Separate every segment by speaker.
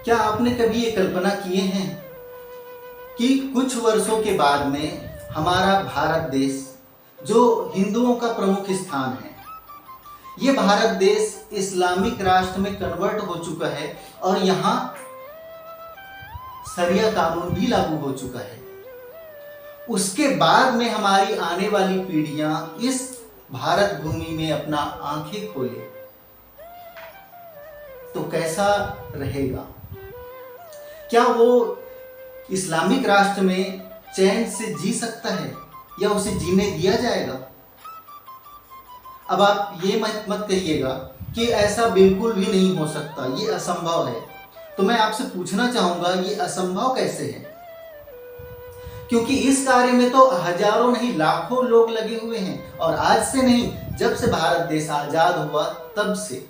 Speaker 1: क्या आपने कभी ये कल्पना किए हैं कि कुछ वर्षों के बाद में हमारा भारत देश, जो हिंदुओं का प्रमुख स्थान है, ये भारत देश इस्लामिक राष्ट्र में कन्वर्ट हो चुका है और यहाँ शरिया कानून भी लागू हो चुका है। उसके बाद में हमारी आने वाली पीढ़ियां इस भारत भूमि में अपना आंखें खोले तो कैसा रहेगा? क्या वो इस्लामिक राष्ट्र में चैन से जी सकता है या उसे जीने दिया जाएगा? अब आप ये मत कहिएगा कि ऐसा बिल्कुल भी नहीं हो सकता, ये असंभव है। तो मैं आपसे पूछना चाहूंगा, ये असंभव कैसे है? क्योंकि इस कार्य में तो हजारों नहीं लाखों लोग लगे हुए हैं और आज से नहीं, जब से भारत देश आजाद हुआ तब से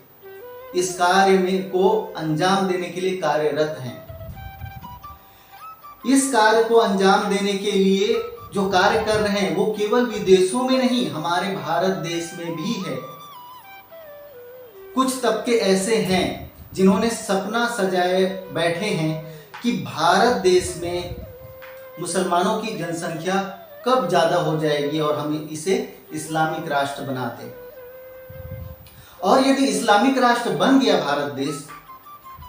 Speaker 1: इस कार्य में को अंजाम देने के लिए कार्यरत हैं। इस कार्य को अंजाम देने के लिए जो कार्य कर रहे हैं वो केवल विदेशों में नहीं, हमारे भारत देश में भी है। कुछ तबके ऐसे हैं जिन्होंने सपना सजाए बैठे हैं कि भारत देश में मुसलमानों की जनसंख्या कब ज्यादा हो जाएगी और हम इसे इस्लामिक राष्ट्र बना दें। और यदि इस्लामिक राष्ट्र बन गया भारत देश,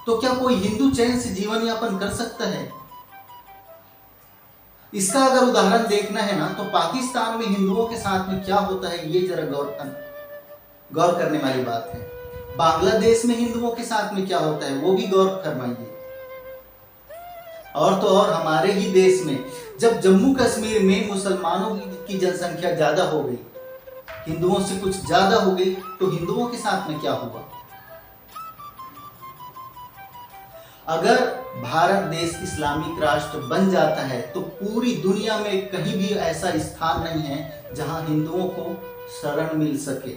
Speaker 1: तो क्या कोई हिंदू चैन से जीवन यापन कर सकता है? इसका अगर उदाहरण देखना है ना, तो पाकिस्तान में हिंदुओं के साथ में क्या होता है ये जरा गौर करने वाली बात है। बांग्लादेश में हिंदुओं के साथ में क्या होता है वो भी गौर फरमाइए। और तो और हमारे ही देश में जब जम्मू कश्मीर में मुसलमानों की जनसंख्या ज्यादा हो गई, हिंदुओं से कुछ ज्यादा हो गई, तो हिंदुओं के साथ में क्या हुआ? अगर भारत देश इस्लामिक राष्ट्र बन जाता है तो पूरी दुनिया में कहीं भी ऐसा स्थान नहीं है जहां हिंदुओं को शरण मिल सके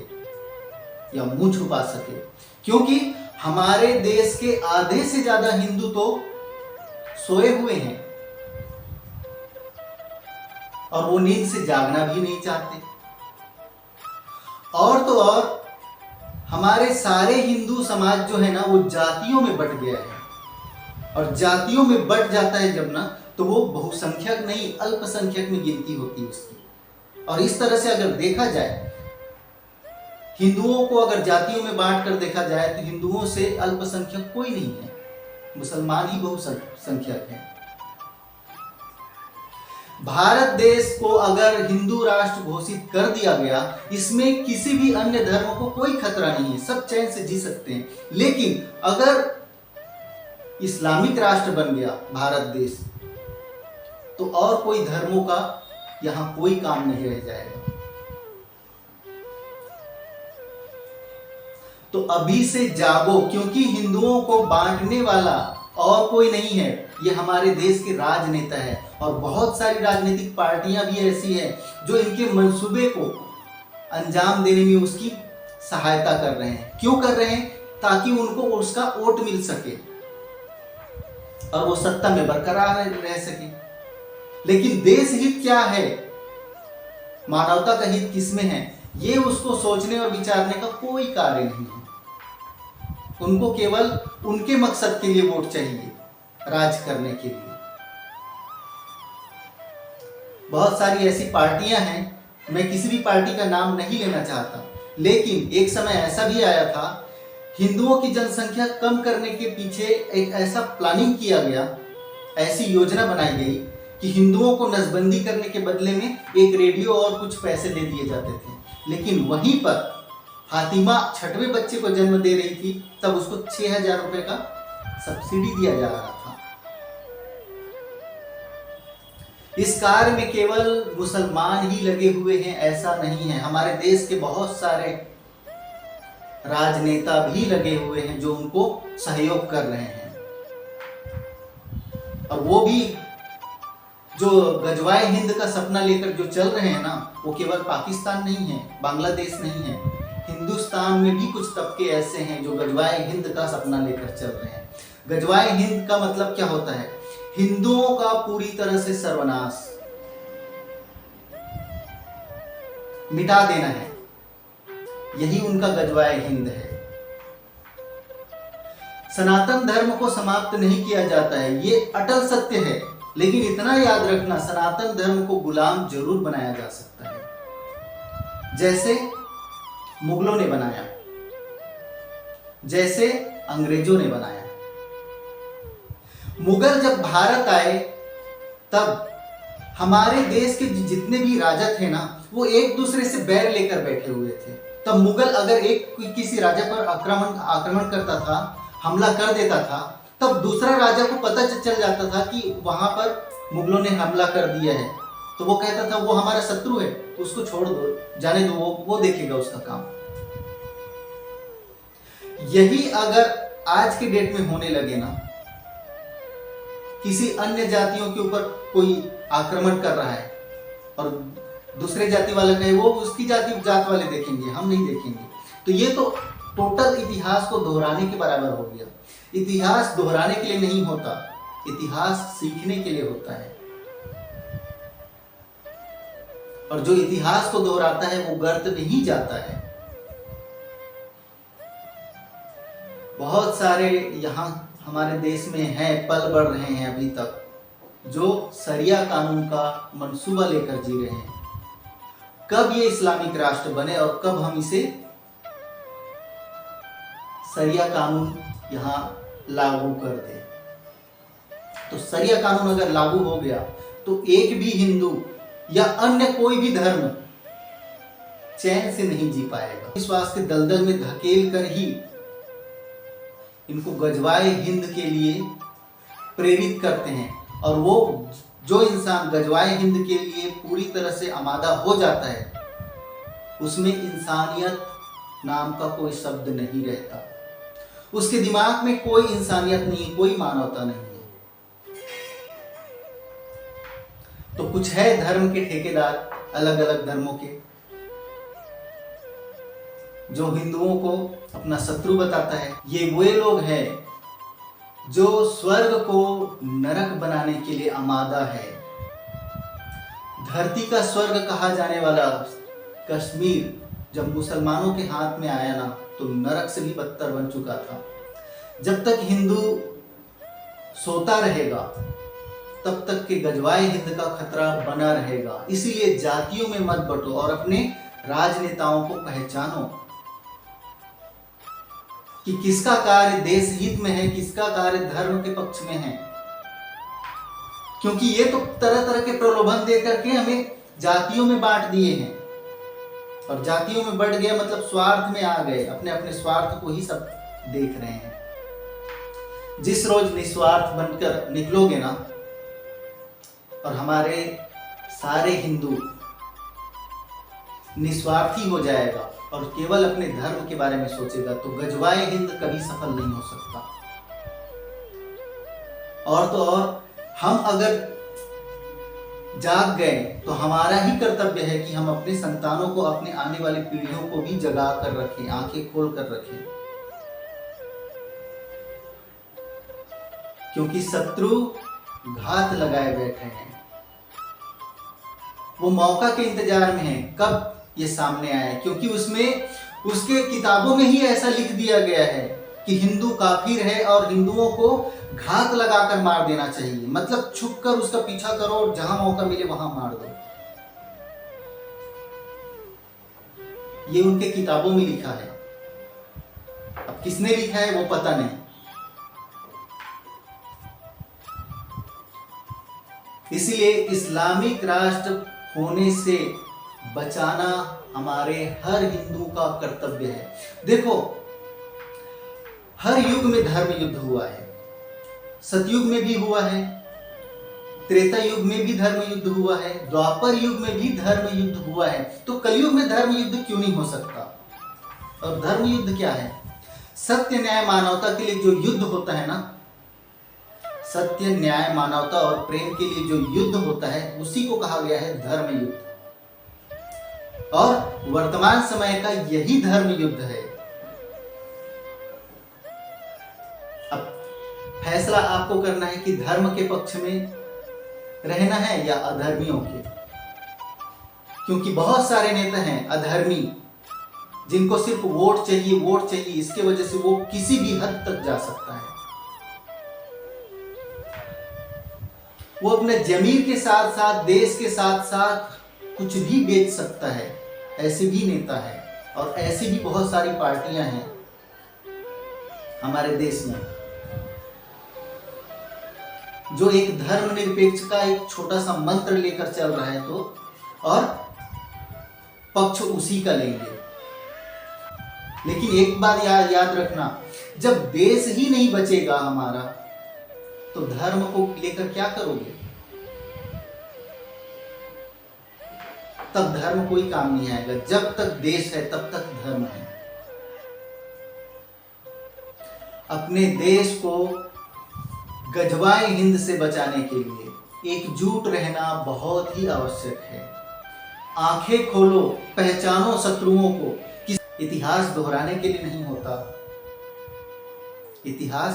Speaker 1: या मुंह छुपा सके, क्योंकि हमारे देश के आधे से ज्यादा हिंदू तो सोए हुए हैं और वो नींद से जागना भी नहीं चाहते। और तो और हमारे सारे हिंदू समाज जो है ना, वो जातियों में बंट गया है और जातियों में बंट जाता है जब ना, तो वो बहुसंख्यक नहीं अल्पसंख्यक में गिनती होती है उसकी। और इस तरह से अगर देखा जाए, हिंदुओं को अगर जातियों में बांट कर देखा जाए तो हिंदुओं से अल्पसंख्यक कोई नहीं है, मुसलमान ही बहुसंख्यक है। भारत देश को अगर हिंदू राष्ट्र घोषित कर दिया गया, इसमें किसी भी अन्य धर्म को कोई खतरा नहीं है, सब चैन से जी सकते हैं। लेकिन अगर इस्लामिक राष्ट्र बन गया भारत देश, तो और कोई धर्मों का यहां कोई काम नहीं रह जाएगा। तो अभी से जागो, क्योंकि हिंदुओं को बांटने वाला और कोई नहीं है, ये हमारे देश के राजनेता है। और बहुत सारी राजनीतिक पार्टियां भी ऐसी हैं जो इनके मंसूबे को अंजाम देने में उसकी सहायता कर रहे हैं। क्यों कर रहे हैं? ताकि उनको उसका वोट मिल सके और वो सत्ता में बरकरार रह सके। लेकिन देश हित क्या है, मानवता का हित किसमें है, ये उसको सोचने और विचारने का कोई कार्य नहीं है। उनको केवल उनके मकसद के लिए वोट चाहिए, राज करने के लिए। बहुत सारी ऐसी पार्टियां हैं, मैं किसी भी पार्टी का नाम नहीं लेना चाहता, लेकिन एक समय ऐसा भी आया था, हिंदुओं की जनसंख्या कम करने के पीछे एक ऐसा प्लानिंग किया गया, ऐसी योजना बनाई गई कि हिंदुओं को नसबंदी करने के बदले में एक रेडियो और कुछ पैसे दे दिए जाते थे। लेकिन वहीं पर फातिमा 6वें बच्चे को जन्म दे रही थी, तब उसको 6000 रुपए का सब्सिडी दिया जा रहा था। इस कार्य में केवल मुसलमान ही लगे हुए हैं ऐसा नहीं है, हमारे देश के बहुत सारे राजनेता भी लगे हुए हैं जो उनको सहयोग कर रहे हैं। और वो भी जो गजवाए हिंद का सपना लेकर जो चल रहे हैं ना, वो केवल पाकिस्तान नहीं है, बांग्लादेश नहीं है, हिंदुस्तान में भी कुछ तबके ऐसे हैं जो गजवाए हिंद का सपना लेकर चल रहे हैं। गजवाए हिंद का मतलब क्या होता है? हिंदुओं का पूरी तरह से सर्वनाश, मिटा देना है, यही उनका गजवाए हिंद है। सनातन धर्म को समाप्त नहीं किया जाता है, ये अटल सत्य है। लेकिन इतना याद रखना, सनातन धर्म को गुलाम जरूर बनाया जा सकता है, जैसे मुगलों ने बनाया, जैसे अंग्रेजों ने बनाया। मुगल जब भारत आए तब हमारे देश के जितने भी राजा थे ना, वो एक दूसरे से बैर लेकर बैठे हुए थे। तब मुगल अगर एक किसी राजा पर आक्रमण करता था, हमला कर देता था, तब दूसरा राजा को पता चल जाता था कि वहां पर मुगलों ने हमला कर दिया है, तो वो कहता था वो हमारा शत्रु है, उसको छोड़ दो, जाने दो, वो देखेगा उसका काम। यही अगर आज के डेट में होने लगे ना, किसी अन्य जातियों के ऊपर कोई आक्रमण कर रहा है और दूसरे जाति वाला कहे वो उसकी जात वाले देखेंगे, हम नहीं देखेंगे, तो ये तो टोटल इतिहास को दोहराने के बराबर हो गया। इतिहास दोहराने के लिए नहीं होता, इतिहास सीखने के लिए होता है। और जो इतिहास को दोहराता है वो गर्त में ही जाता है। बहुत सारे यहाँ हमारे देश में हैं, पल बढ़ रहे हैं अभी तक, जो शरिया कानून का मंसूबा लेकर जी रहे हैं। कब ये इस्लामिक राष्ट्र बने और कब हम इसे शरिया कानून यहाँ लागू कर दे। तो शरिया कानून अगर लागू हो गया तो एक भी हिंदू या अन्य कोई भी धर्म चैन से नहीं जी पाएगा। विश्वास के दलदल में धकेल कर ही इनको गजवाए हिंद के लिए प्रेरित करते हैं, और वो जो इंसान गजवाए हिंद के लिए पूरी तरह से आमादा हो जाता है, उसमें इंसानियत नाम का कोई शब्द नहीं रहता। उसके दिमाग में कोई इंसानियत नहीं, कोई मानवता नहीं है। तो कुछ है धर्म के ठेकेदार, अलग अलग धर्मों के, जो हिंदुओं को अपना शत्रु बताता है। ये वे लोग हैं जो स्वर्ग को नरक बनाने के लिए आमादा है। धरती का स्वर्ग कहा जाने वाला कश्मीर जब मुसलमानों के हाथ में आया ना, तो नरक से भी बदतर बन चुका था। जब तक हिंदू सोता रहेगा तब तक के गजवाए हिंद का खतरा बना रहेगा। इसीलिए जातियों में मत बंटो और अपने राजनेताओं को पहचानो कि किसका कार्य देश हित में है, किसका कार्य धर्म के पक्ष में है। क्योंकि ये तो तरह तरह के प्रलोभन दे करके हमें जातियों में बांट दिए हैं, और जातियों में बढ़ गया मतलब स्वार्थ में आ गए, अपने अपने स्वार्थ को ही सब देख रहे हैं। जिस रोज निस्वार्थ बनकर निकलोगे ना, और हमारे सारे हिंदू निस्वार्थी हो जाएगा और केवल अपने धर्म के बारे में सोचेगा, तो गजवाए हिंद कभी सफल नहीं हो सकता। और तो और हम अगर जाग गए तो हमारा ही कर्तव्य है कि हम अपने संतानों को, अपने आने वाली पीढ़ियों को भी जगा कर रखें, आंखें खोल कर रखें। क्योंकि शत्रु घात लगाए बैठे हैं, वो मौका के इंतजार में है कब ये सामने आए। क्योंकि उसमें उसके किताबों में ही ऐसा लिख दिया गया है कि हिंदू काफिर है और हिंदुओं को घात लगाकर मार देना चाहिए, मतलब छुप कर उसका पीछा करो और जहां मौका मिले वहां मार दो। ये उनके किताबों में लिखा है। अब किसने लिखा है वो पता नहीं। इसलिए इस्लामिक राष्ट्र होने से बचाना हमारे हर हिंदू का कर्तव्य है। देखो, हर युग में धर्म युद्ध हुआ है। सतयुग में भी हुआ है, त्रेता युग में भी धर्म युद्ध हुआ है, द्वापर युग में भी धर्म युद्ध हुआ है। तो कलयुग में धर्म युद्ध क्यों नहीं हो सकता? और धर्म युद्ध क्या है? सत्य न्याय मानवता के लिए जो युद्ध होता है ना, सत्य न्याय मानवता और प्रेम के लिए जो युद्ध होता है, उसी को कहा गया है धर्म युद्ध। और वर्तमान समय का यही धर्म युद्ध है। अब फैसला आपको करना है कि धर्म के पक्ष में रहना है या अधर्मियों के। क्योंकि बहुत सारे नेता हैं अधर्मी, जिनको सिर्फ वोट चाहिए, इसके वजह से वो किसी भी हद तक जा सकता है। वो अपने जमीर के साथ साथ, देश के साथ साथ कुछ भी बेच सकता है। ऐसे भी नेता है और ऐसी भी बहुत सारी पार्टियां हैं हमारे देश में, जो एक धर्मनिरपेक्ष का एक छोटा सा मंत्र लेकर चल रहा है तो और पक्ष उसी का लेंगे। लेकिन एक बात याद रखना, जब देश ही नहीं बचेगा हमारा तो धर्म को लेकर क्या करोगे? तब धर्म कोई काम नहीं आएगा। जब तक देश है तब तक धर्म है। अपने देश को गजवाए हिंद से बचाने के लिए एकजुट रहना बहुत ही आवश्यक है। आंखें खोलो, पहचानो शत्रुओं को। इतिहास दोहराने के लिए नहीं होता, इतिहास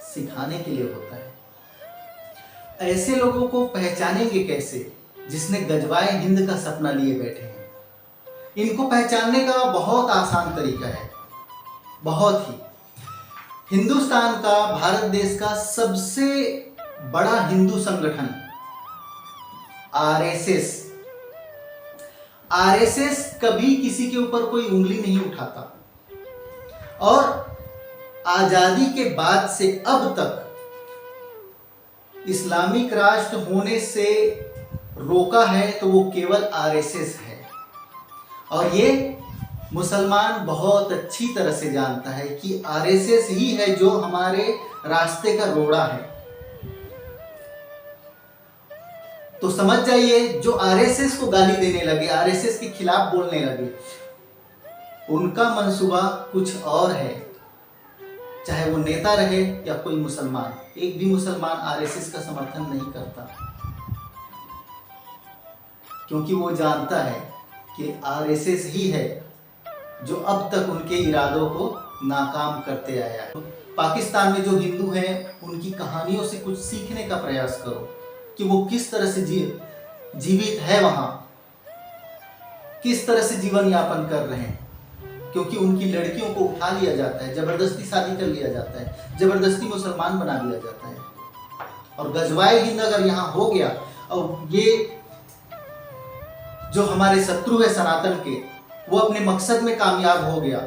Speaker 1: सिखाने के लिए होता है। ऐसे लोगों को पहचानेंगे कैसे जिसने गजवाए हिंद का सपना लिए बैठे हैं? इनको पहचानने का बहुत आसान तरीका है, बहुत ही। हिंदुस्तान का, भारत देश का सबसे बड़ा हिंदू संगठन आरएसएस कभी किसी के ऊपर कोई उंगली नहीं उठाता और आजादी के बाद से अब तक इस्लामिक राष्ट्र होने से रोका है तो वो केवल आरएसएस है। और ये मुसलमान बहुत अच्छी तरह से जानता है कि आरएसएस ही है जो हमारे रास्ते का रोड़ा है। तो समझ जाइए, जो आरएसएस को गाली देने लगे, आरएसएस के खिलाफ बोलने लगे, उनका मंसूबा कुछ और है। चाहे वो नेता रहे या कोई मुसलमान, एक भी मुसलमान आरएसएस का समर्थन नहीं करता, क्योंकि वो जानता है कि आरएसएस ही है जो अब तक उनके इरादों को नाकाम करते आया है। पाकिस्तान में जो हिंदू हैं उनकी कहानियों से कुछ सीखने का प्रयास करो कि वो किस तरह से जीवित है वहां, किस तरह से जीवन यापन कर रहे हैं। क्योंकि उनकी लड़कियों को उठा लिया जाता है, जबरदस्ती शादी कर लिया जाता है, जबरदस्ती मुसलमान बना दिया जाता है। और गजवाए हिंद अगर यहाँ हो गया और ये जो हमारे शत्रु है सनातन के, वो अपने मकसद में कामयाब हो गया,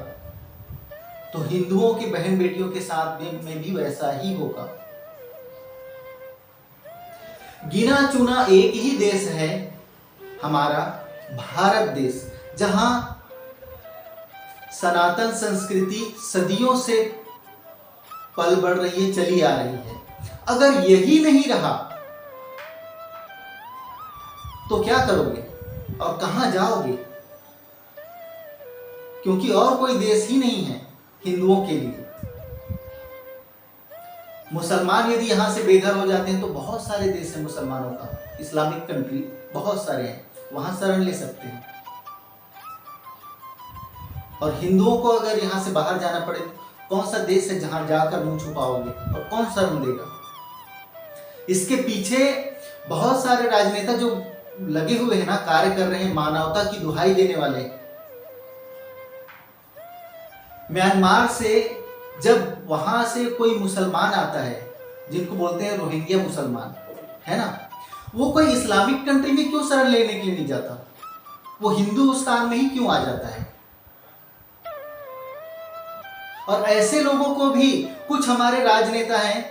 Speaker 1: तो हिंदुओं की बहन बेटियों के साथ में भी वैसा ही होगा। गिना चुना एक ही देश है हमारा भारत देश, जहां सनातन संस्कृति सदियों से पल बढ़ रही है, चली आ रही है। अगर यही नहीं रहा तो क्या करोगे और कहां जाओगे? क्योंकि और कोई देश ही नहीं है हिंदुओं के लिए। मुसलमान यदि यहां से बेघर हो जाते हैं तो बहुत सारे देश हैं मुसलमानों का, इस्लामिक कंट्री बहुत सारे हैं, वहां शरण ले सकते हैं। और हिंदुओं को अगर यहां से बाहर जाना पड़े, कौन सा देश है जहां जाकर मुंह छुपाओगे और कौन शरण देगा? इसके पीछे बहुत सारे राजनेता जो लगे हुए हैं ना, कार्य कर रहे हैं, मानवता की दुहाई देने वाले। म्यांमार से जब वहां से कोई मुसलमान आता है, जिनको बोलते हैं रोहिंग्या मुसलमान, है ना, वो कोई इस्लामिक कंट्री में क्यों शरण लेने के लिए नहीं जाता? वो हिंदुस्तान में ही क्यों आ जाता है? और ऐसे लोगों को भी कुछ हमारे राजनेता हैं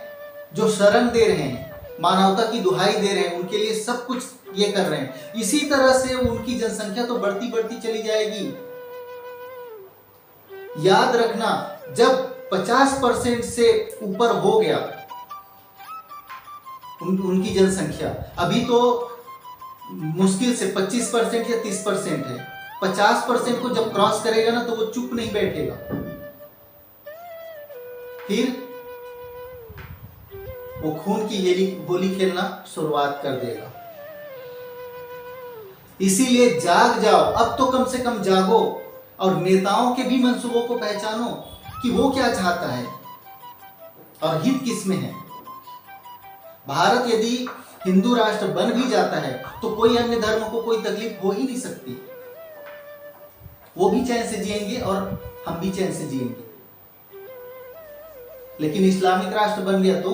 Speaker 1: जो शरण दे रहे हैं, मानवता की दुहाई दे रहे हैं, उनके लिए सब कुछ ये कर रहे हैं। इसी तरह से उनकी जनसंख्या तो बढ़ती बढ़ती चली जाएगी। याद रखना, जब 50% से ऊपर हो गया उनकी जनसंख्या, अभी तो मुश्किल से 25% या 30% है, 50% को जब क्रॉस करेगा ना तो वो चुप नहीं बैठेगा, फिर वो खून की होली खेलना शुरुआत कर देगा। इसीलिए जाग जाओ, अब तो कम से कम जागो और नेताओं के भी मंसूबों को पहचानो कि वो क्या चाहता है और हित किस में है। भारत यदि हिंदू राष्ट्र बन भी जाता है तो कोई अन्य धर्म को कोई तकलीफ हो ही नहीं सकती। वो भी चैन से जिएंगे और हम भी चैन से जिएंगे। लेकिन इस्लामिक राष्ट्र बन गया तो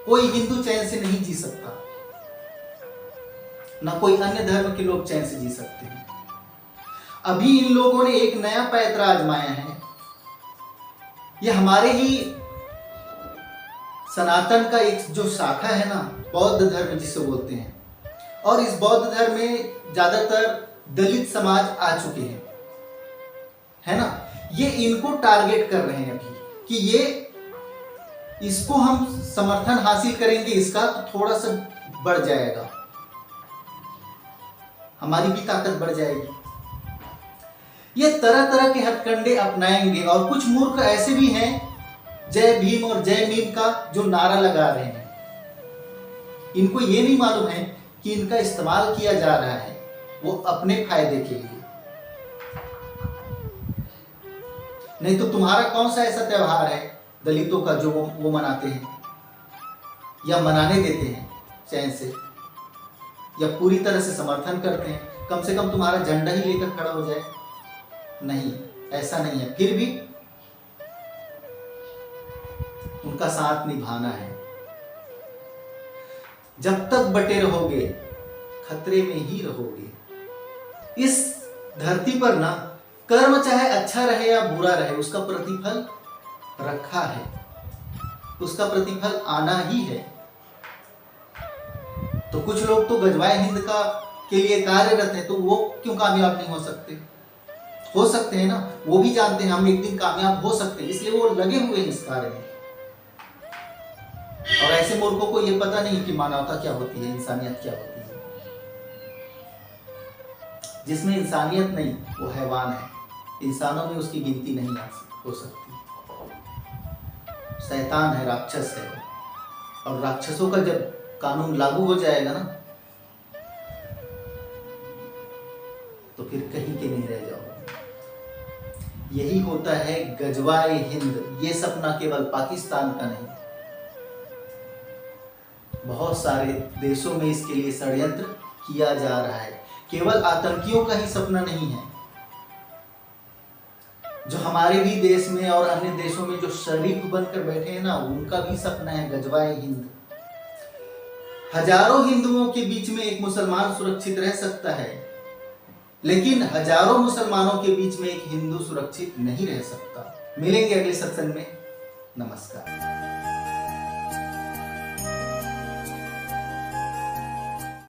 Speaker 1: कोई हिंदू चैन से नहीं जी सकता, ना कोई अन्य धर्म के लोग चैन से जी सकते हैं। अभी इन लोगों ने एक नया पैंतरा आजमाया है। ये हमारे ही सनातन का एक जो शाखा है ना, बौद्ध धर्म जिसे बोलते हैं, और इस बौद्ध धर्म में ज्यादातर दलित समाज आ चुके हैं, है ना। ये इनको टारगेट कर रहे हैं अभी कि ये इसको हम समर्थन हासिल करेंगे इसका तो थोड़ा सा बढ़ जाएगा, हमारी भी ताकत बढ़ जाएगी। ये तरह तरह के हथकंडे अपनाएंगे और कुछ मूर्ख ऐसे भी हैं जय भीम और जय मीम का जो नारा लगा रहे हैं। इनको ये नहीं मालूम है कि इनका इस्तेमाल किया जा रहा है वो अपने फायदे के लिए। नहीं तो तुम्हारा कौन सा ऐसा त्योहार है दलितों का जो वो मनाते हैं या मनाने देते हैं चैन से, या पूरी तरह से समर्थन करते हैं? कम से कम तुम्हारा झंडा ही लेकर खड़ा हो जाए। नहीं, ऐसा नहीं है। फिर भी उनका साथ निभाना है। जब तक बटे रहोगे खतरे में ही रहोगे। इस धरती पर ना कर्म चाहे अच्छा रहे या बुरा रहे, उसका प्रतिफल रखा है, उसका प्रतिफल आना ही है। तो कुछ लोग तो गजवाए हिंद का के लिए कार्यरत हैं, तो वो क्यों कामयाब नहीं हो सकते? हो सकते हैं ना, वो भी जानते हैं हम एक दिन कामयाब हो सकते हैं, इसलिए वो लगे हुए हैं इस कार्य में। और ऐसे मूर्खों को ये पता नहीं कि मानवता क्या होती है, इंसानियत क्या होती है। जिसमें इंसानियत नहीं वो हैवान है, इंसानों में उसकी गिनती नहीं हो सकती। शैतान है, राक्षस है, और राक्षसों का जब कानून लागू हो जाएगा ना तो फिर कहीं के नहीं रह जाओगे। यही होता है गजवाए हिंद। ये सपना केवल पाकिस्तान का नहीं, बहुत सारे देशों में इसके लिए षड्यंत्र किया जा रहा है। केवल आतंकियों का ही सपना नहीं है, जो हमारे भी देश में और अन्य देशों में जो शरीफ बनकर बैठे हैं ना, उनका भी सपना है गजवाए हिंद। हजारों हिंदुओं के बीच में एक मुसलमान सुरक्षित रह सकता है, लेकिन हजारों मुसलमानों के बीच में एक हिंदू सुरक्षित नहीं रह सकता। मिलेंगे अगले सत्संग में। नमस्कार।